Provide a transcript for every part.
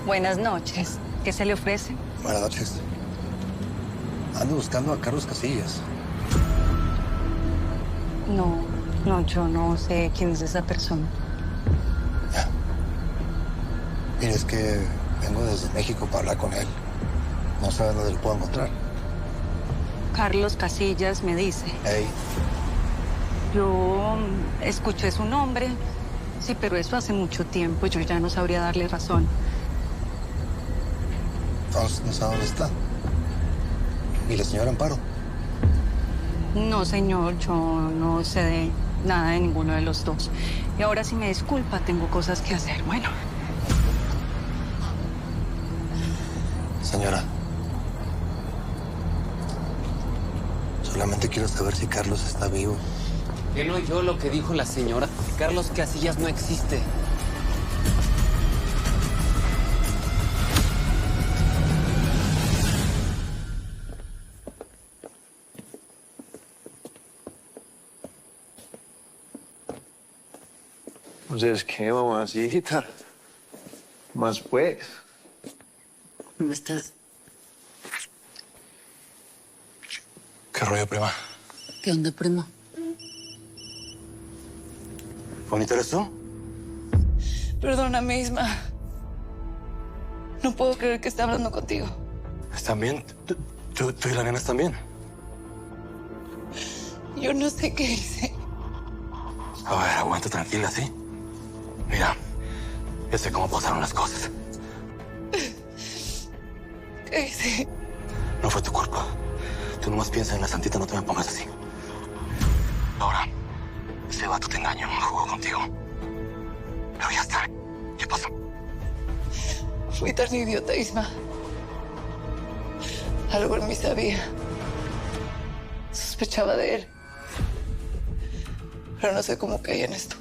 Buenas noches. ¿Qué se le ofrece? Buenas noches. Ando buscando a Carlos Casillas. No, yo no sé quién es esa persona. Ya. Mire, es que vengo desde México para hablar con él. No sé dónde lo puedo encontrar. Carlos Casillas me dice. Hey, Yo escuché su nombre, sí, pero eso hace mucho tiempo. Yo ya no sabría darle razón. entonces no sé dónde está. ¿Y la señora Amparo? No, señor, yo no sé de nada de ninguno de los dos. Y ahora, si me disculpa, tengo cosas que hacer. Bueno. Señora, solamente quiero saber si Carlos está vivo. Que no oyó lo que dijo la señora. Carlos Casillas no existe. Entonces, ¿qué, mamacita? Más pues. ¿Cómo estás? ¿Qué rollo, prima? ¿Qué onda, primo? ¿Bonito eres tú? Perdóname, Isma. No puedo creer que esté hablando contigo. ¿Están bien? ¿Tú y la nena están bien? Yo no sé qué hice. A ver, aguanta tranquila, ¿sí? Mira, yo sé cómo pasaron las cosas. ¿Qué hice? No fue tu culpa. Tú nomás piensa en la santita, no te me pongas así. Ahora, ese vato te engañó, jugó contigo. Pero ya está. ¿Qué pasó? Fui tan idiota, Isma. Algo en mí sabía. Sospechaba de él. Pero no sé cómo caí en esto.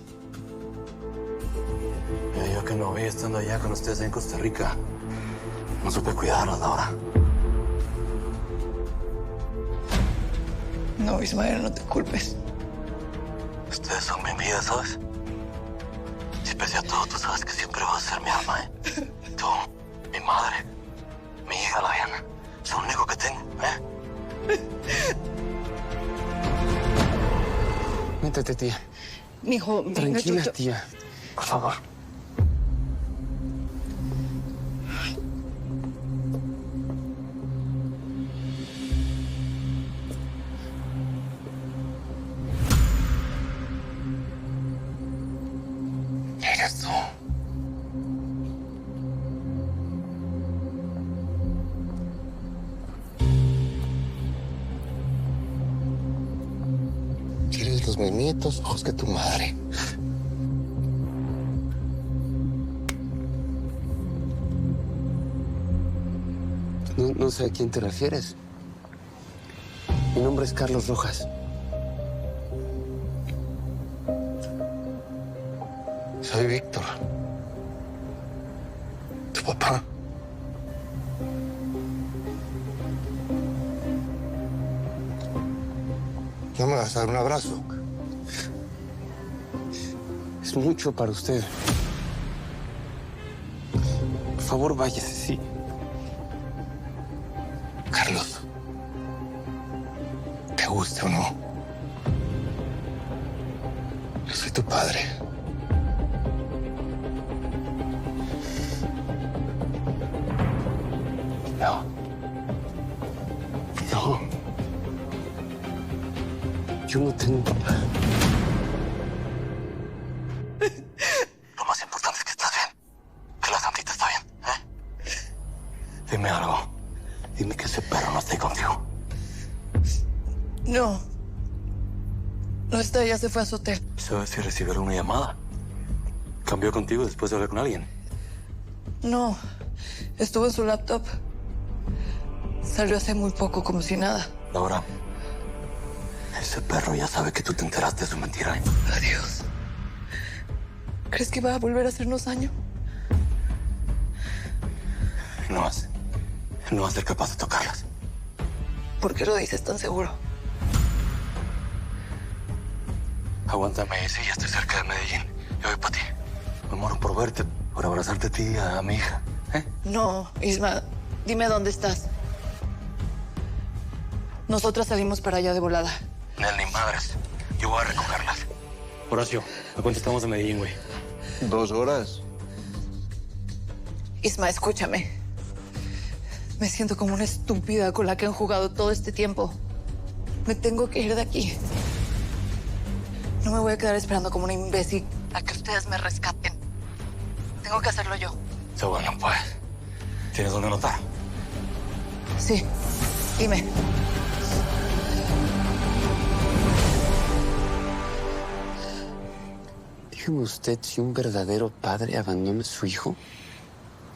Mira, yo que no vi estando allá con ustedes en Costa Rica. No supe cuidarlos, Laura. No, Ismael, no te culpes. Ustedes son mi vida, ¿sabes? Si pese a todo, tú sabes que siempre vas a ser mi alma, ¿eh? Tú, mi madre, mi hija, la Diana. Es lo único que tengo, ¿eh? Métete, tía. Mijo, venga, Tranquila, yo- tía. Por favor. Eres tú. Tienes los mismitos ojos que tu madre. No sé a quién te refieres. Mi nombre es Carlos Rojas. Soy Víctor. Tu papá. ¿No me vas a dar un abrazo? Es mucho para usted. Por favor, váyase, sí. Carlos, te guste o no, yo soy tu padre. No. No. Yo no tengo papá. Lo más importante es que estás bien. Que la santita está bien, ¿eh? Dime algo. Dime que ese perro no está ahí contigo. No. No está, ya se fue a su hotel. ¿Sabes si recibió alguna llamada? ¿Cambió contigo después de hablar con alguien? No. Estuvo en su laptop. Salió hace muy poco, como si nada. Laura, ese perro ya sabe que tú te enteraste de su mentira, ¿eh? Adiós. ¿Crees que va a volver a hacernos daño? No va a ser capaz de tocarlas. ¿Por qué lo dices tan seguro? Aguántame, sí, ya estoy cerca de Medellín. Yo voy para ti. Me muero por verte, por abrazarte a ti y a mi hija. No, Isma, dime dónde estás. Nosotras salimos para allá de volada. Nel, ni madres. Yo voy a recogerlas. Horacio, ¿a cuánto estamos de Medellín, güey? 2 horas. Isma, escúchame. Me siento como una estúpida con la que han jugado todo este tiempo. Me tengo que ir de aquí. No me voy a quedar esperando como una imbécil a que ustedes me rescaten. Tengo que hacerlo yo. Está bueno, pues. ¿Tienes dónde anotar? Sí, dime. Dígame usted si un verdadero padre abandona a su hijo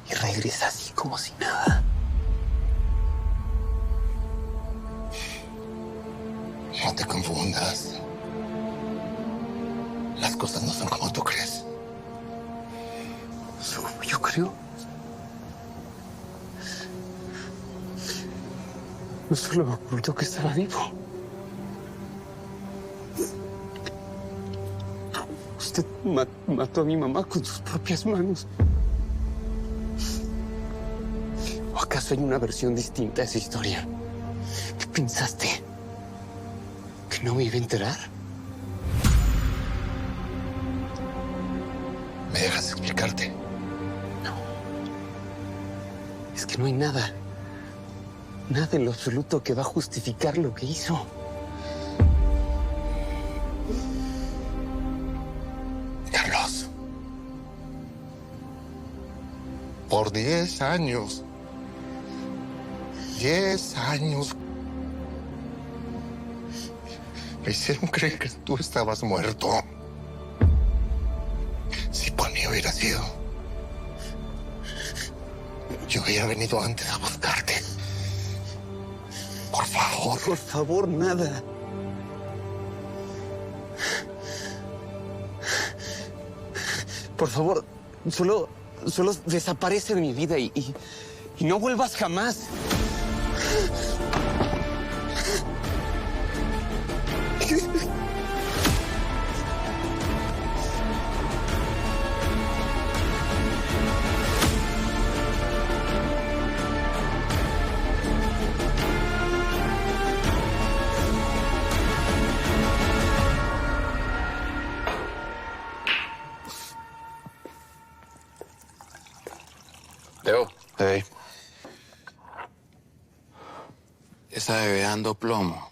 y regresa así como si nada. No te confundas. Las cosas no son como tú crees. Yo creo. No solo me ocultó que estaba vivo. Usted mató a mi mamá con sus propias manos. ¿O acaso hay una versión distinta a esa historia? ¿Qué pensaste? ¿Que no me iba a enterar? ¿Me dejas explicarte? No. Es que no hay nada. Nada en lo absoluto que va a justificar lo que hizo. Carlos. Por 10 años. 10 años. Me hicieron creer que tú estabas muerto. Si por mí hubiera sido, yo hubiera venido antes a buscarte. Por favor. Por favor, nada. Por favor, solo desaparece de mi vida y no vuelvas jamás. Leo. Hey. Esa bebé dando plomo.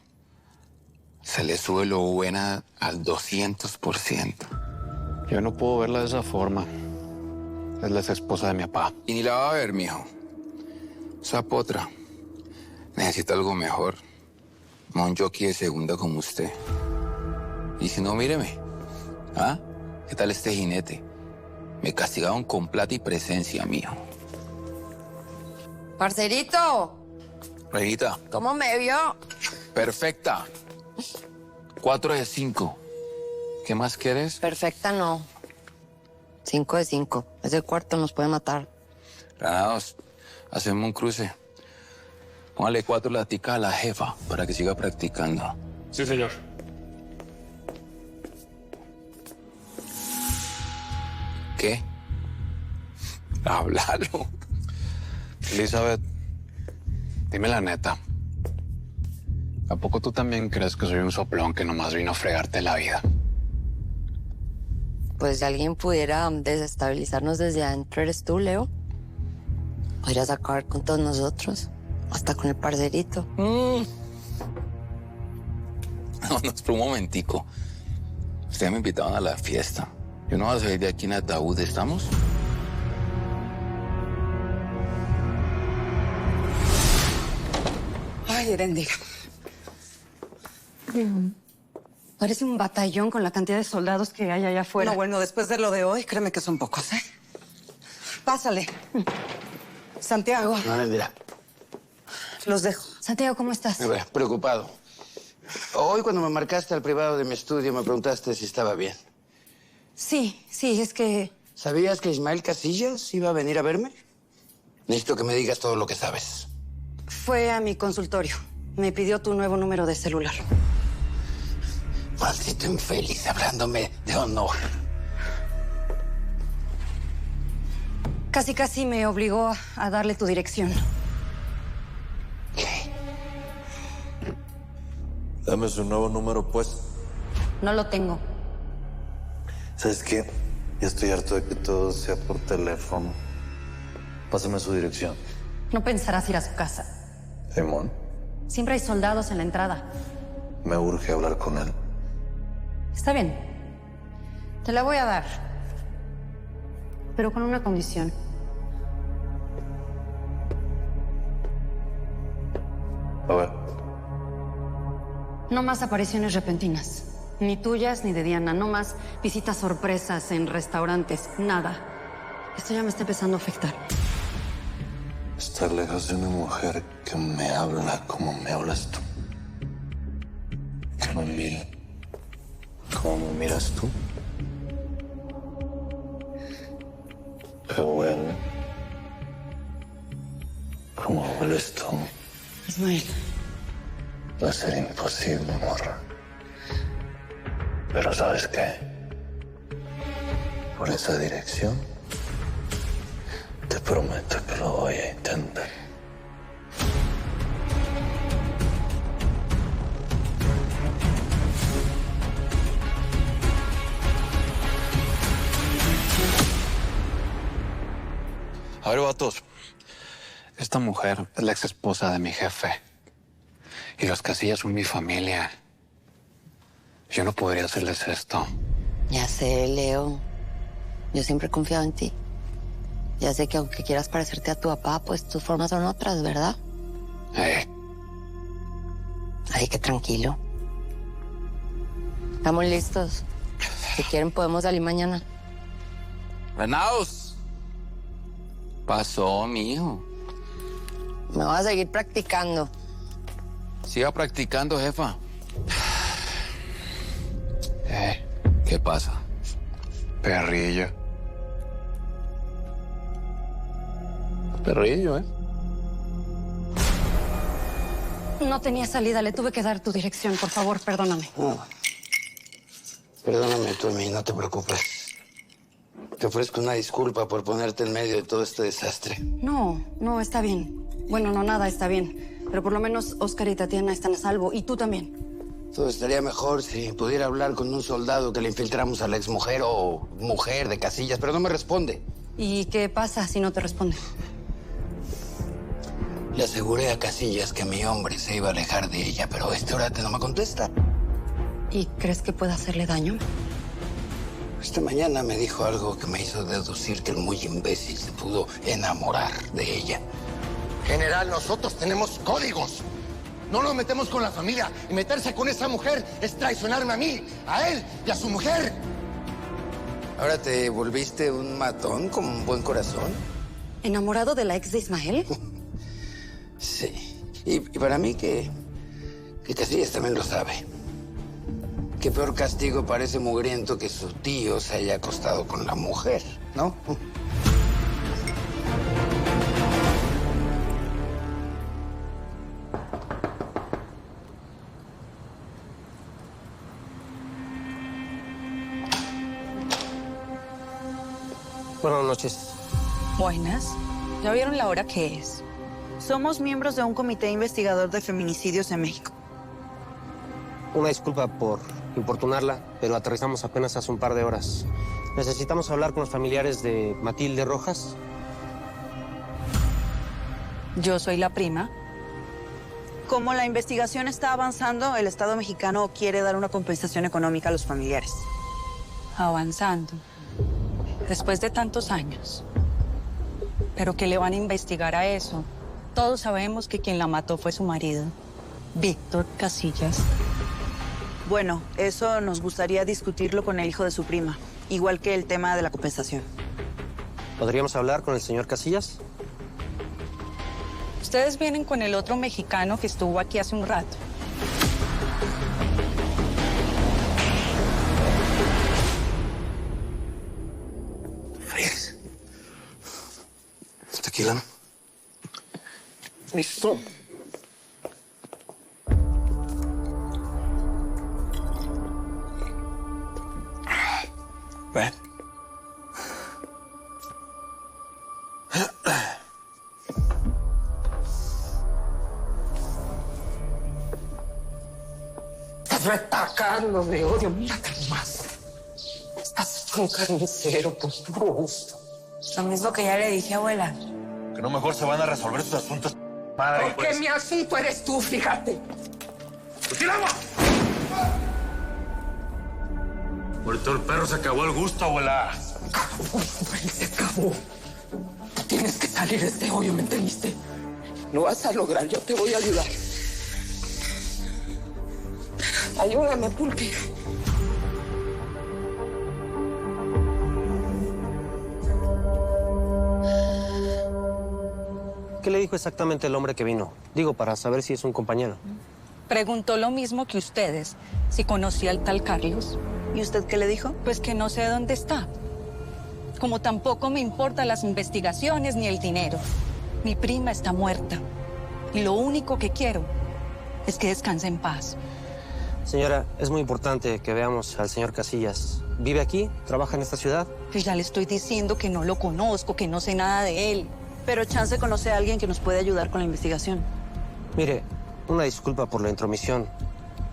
Se le sube lo buena al 200%. Yo no puedo verla de esa forma. Es la ex esposa de mi papá. Y ni la va a ver, mijo. Esa potra necesita algo mejor. No un jockey de segunda como usted. Y si no, míreme. ¿Ah? ¿Qué tal este jinete? Me castigaron con plata y presencia, mijo. Parcerito, Reinita, ¿cómo me vio? perfecta. 4 de 5. ¿Qué más quieres? Perfecta no. 5 de 5. Ese cuarto nos puede matar. Granados, hacemos un cruce. Póngale 4 laticas a la jefa para que siga practicando. Sí, señor. ¿Qué? Háblalo. Elizabeth, dime la neta. ¿A poco tú también crees que soy un soplón que nomás vino a fregarte la vida? Pues si alguien pudiera desestabilizarnos desde adentro, eres tú, Leo. Podrías acabar con todos nosotros. Hasta con el parcerito. No, espera un momentico. Ustedes me invitaban a la fiesta. Yo no voy a salir de aquí en ataúd, ¿estamos? Ay, Erendiga. Parece un batallón con la cantidad de soldados que hay allá afuera. No, bueno, después de lo de hoy, créeme que son pocos, ¿eh? Pásale. Santiago, Mira, los dejo. Santiago, ¿cómo estás? preocupado. Hoy cuando me marcaste al privado de mi estudio me preguntaste si estaba bien. Sí, es que... ¿Sabías que Ismael Casillas iba a venir a verme? Necesito que me digas todo lo que sabes. Fue a mi consultorio. Me pidió tu nuevo número de celular. Maldito infeliz, hablándome de honor. Casi me obligó a darle tu dirección. Dame su nuevo número, pues. No lo tengo. ¿Sabes qué? Ya estoy harto de que todo sea por teléfono. Pásame su dirección. No pensarás ir a su casa. Simón, Siempre hay soldados en la entrada. me urge hablar con él. Está bien. Te la voy a dar. Pero con una condición. A ver. No más apariciones repentinas. Ni tuyas ni de Diana. No más visitas sorpresas en restaurantes. Nada. Esto ya me está empezando a afectar. Estar lejos de una mujer que me habla como me hablas tú. Que me mira como me miras tú. Que huele como hueles tú. Ismael. Va a ser imposible, morra. Pero ¿sabes qué? Por esa dirección, te prometo que lo voy a intentar. A ver, vatos. Esta mujer es la ex esposa de mi jefe. Y los Casillas son mi familia. Yo no podría hacerles esto. Ya sé, Leo. Yo siempre he confiado en ti. Ya sé que aunque quieras parecerte a tu papá, pues tus formas son otras, ¿verdad? Ay, qué tranquilo. Estamos listos. Si quieren, podemos salir mañana. Venados. Pasó, mijo. Me voy a seguir practicando. Siga practicando, jefa. ¿Qué pasa? Perrillo. Perrillo, ¿eh? No tenía salida. Le tuve que dar tu dirección. Por favor, perdóname. Perdóname tú a mí, no te preocupes. Te ofrezco una disculpa por ponerte en medio de todo este desastre. No, está bien. Bueno, no, nada está bien. Pero por lo menos Oscar y Tatiana están a salvo. Y tú también. Todo estaría mejor si pudiera hablar con un soldado que le infiltramos a la exmujer o mujer de Casillas, pero no me responde. ¿Y qué pasa si no te responde? Le aseguré a Casillas que mi hombre se iba a alejar de ella, pero este orate no me contesta. ¿Y crees que puede hacerle daño? Esta mañana me dijo algo que me hizo deducir que el muy imbécil se pudo enamorar de ella. General, nosotros tenemos códigos. No nos metemos con la familia. Y meterse con esa mujer es traicionarme a mí, a él y a su mujer. ¿Ahora te volviste un matón con un buen corazón? ¿Enamorado de la ex de Ismael? Sí. Y para mí que Casillas también lo sabe. Qué peor castigo para ese mugriento que su tío se haya acostado con la mujer, ¿no? Buenas noches. Buenas. ¿Ya vieron la hora que es? Somos miembros de un comité investigador de feminicidios en México. Una disculpa por importunarla, pero aterrizamos apenas hace un par de horas. Necesitamos hablar con los familiares de Matilde Rojas. Yo soy la prima. Como la investigación está avanzando, el Estado mexicano quiere dar una compensación económica a los familiares. Avanzando. Después de tantos años. ¿Pero qué le van a investigar a eso? Todos sabemos que quien la mató fue su marido, Víctor Casillas. Bueno, eso nos gustaría discutirlo con el hijo de su prima, igual que el tema de la compensación. ¿Podríamos hablar con el señor Casillas? Ustedes vienen con el otro mexicano que estuvo aquí hace un rato. Frías. Tequila, ¿no? Listo. Ven. retacando de odio. Mírate más. Estás un carnicero por puro gusto. Lo mismo que ya le dije, abuela. Que no mejor se van a resolver sus asuntos, madre. Porque mi asunto eres tú, fíjate. ¡Tiramos! Ahorita el perro se acabó el gusto, abuela. Se acabó. Tú tienes que salir de este hoyo, ¿me entendiste? Lo vas a lograr, yo te voy a ayudar. Ayúdame, Pulpi. ¿Qué le dijo exactamente el hombre que vino? Digo, para saber si es un compañero. Preguntó lo mismo que ustedes, si conocía al tal Carlos. ¿Y usted qué le dijo? Pues que no sé dónde está. Como tampoco me importan las investigaciones ni el dinero. Mi prima está muerta. Y lo único que quiero es que descanse en paz. Señora, es muy importante que veamos al señor Casillas. ¿Vive aquí? ¿Trabaja en esta ciudad? Pues ya le estoy diciendo que no lo conozco, que no sé nada de él. Pero chance conoce a alguien que nos puede ayudar con la investigación. Mire, una disculpa por la intromisión,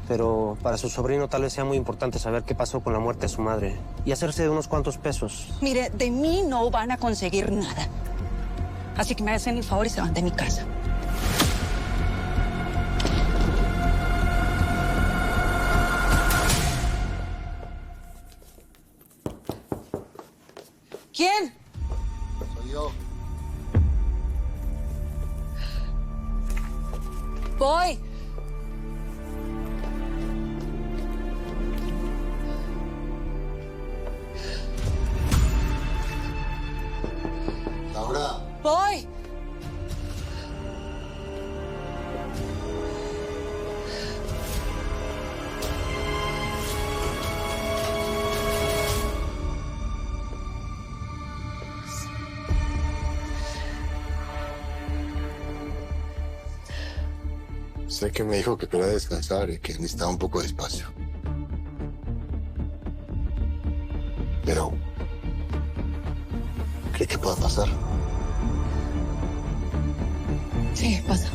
pero para su sobrino tal vez sea muy importante saber qué pasó con la muerte de su madre y hacerse de unos cuantos pesos. Mire, de mí no van a conseguir nada. Así que me hacen el favor y se van de mi casa. ¿Quién? Soy yo. Voy. Laura. Voy. Sé que me dijo que quería descansar y que necesitaba un poco de espacio. Pero... ¿cree que pueda pasar? Sí, pasa.